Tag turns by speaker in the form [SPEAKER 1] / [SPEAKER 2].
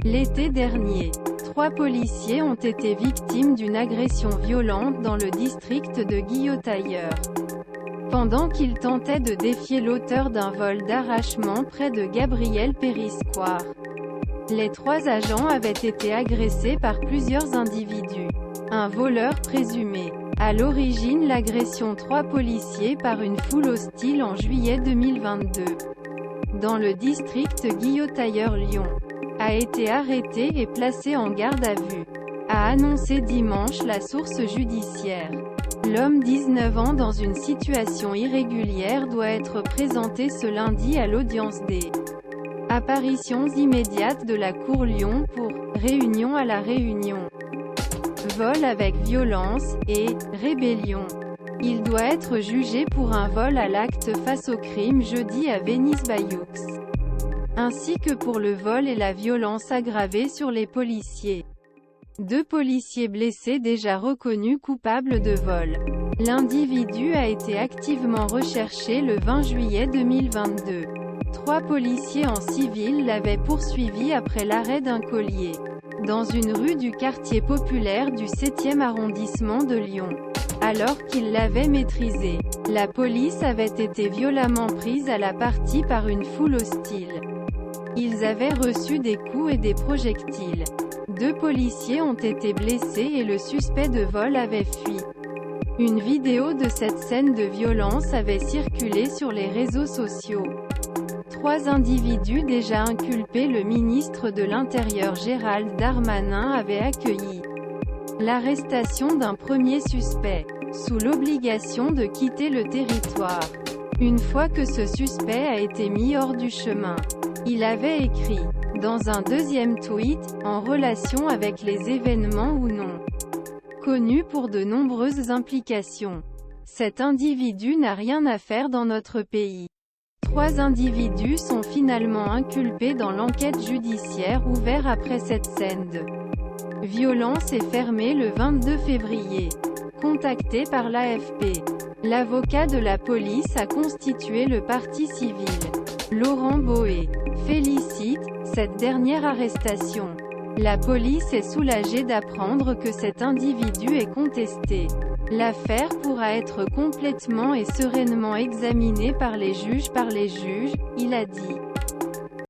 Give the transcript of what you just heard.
[SPEAKER 1] L'été dernier, 3 policiers ont été victimes d'une agression violente dans le district de Guillotailleur. Pendant qu'ils tentaient de défier l'auteur d'un vol d'arrachement près de Gabriel-Périscoire. Les 3 agents avaient été agressés par plusieurs individus. Un voleur présumé. À l'origine l'agression 3 policiers par une foule hostile en juillet 2022. Dans le district Guillotailleur-Lyon. A été arrêté et placé en garde à vue. A annoncé dimanche la source judiciaire. L'homme 19 ans dans une situation irrégulière doit être présenté ce lundi à l'audience des apparitions immédiates de la Cour Lyon pour « Réunion à la Réunion ». Vol avec violence, et « rébellion ». Il doit être jugé pour un vol à l'acte face au crime jeudi à Venise-Bayeux. Ainsi que pour le vol et la violence aggravée sur les policiers. 2 policiers blessés déjà reconnus coupables de vol. L'individu a été activement recherché le 20 juillet 2022. 3 policiers en civil l'avaient poursuivi après l'arrêt d'un collier. Dans une rue du quartier populaire du 7e arrondissement de Lyon. Alors qu'ils l'avaient maîtrisé, la police avait été violemment prise à la partie par une foule hostile. Ils avaient reçu des coups et des projectiles. 2 policiers ont été blessés et le suspect de vol avait fui. Une vidéo de cette scène de violence avait circulé sur les réseaux sociaux. 3 individus déjà inculpés. Le ministre de l'Intérieur Gérald Darmanin avait accueilli l'arrestation d'un premier suspect, sous l'obligation de quitter le territoire. Une fois que ce suspect a été mis hors du chemin. Il avait écrit, dans un deuxième tweet, en relation avec les événements ou non connus pour de nombreuses implications. Cet individu n'a rien à faire dans notre pays. 3 individus sont finalement inculpés dans l'enquête judiciaire ouverte après cette scène de violence est fermée le 22 février. Contacté par l'AFP, l'avocat de la police a constitué le partie civile. Laurent Boé félicite cette dernière arrestation. La police est soulagée d'apprendre que cet individu est contesté. L'affaire pourra être complètement et sereinement examinée par les juges, il a dit.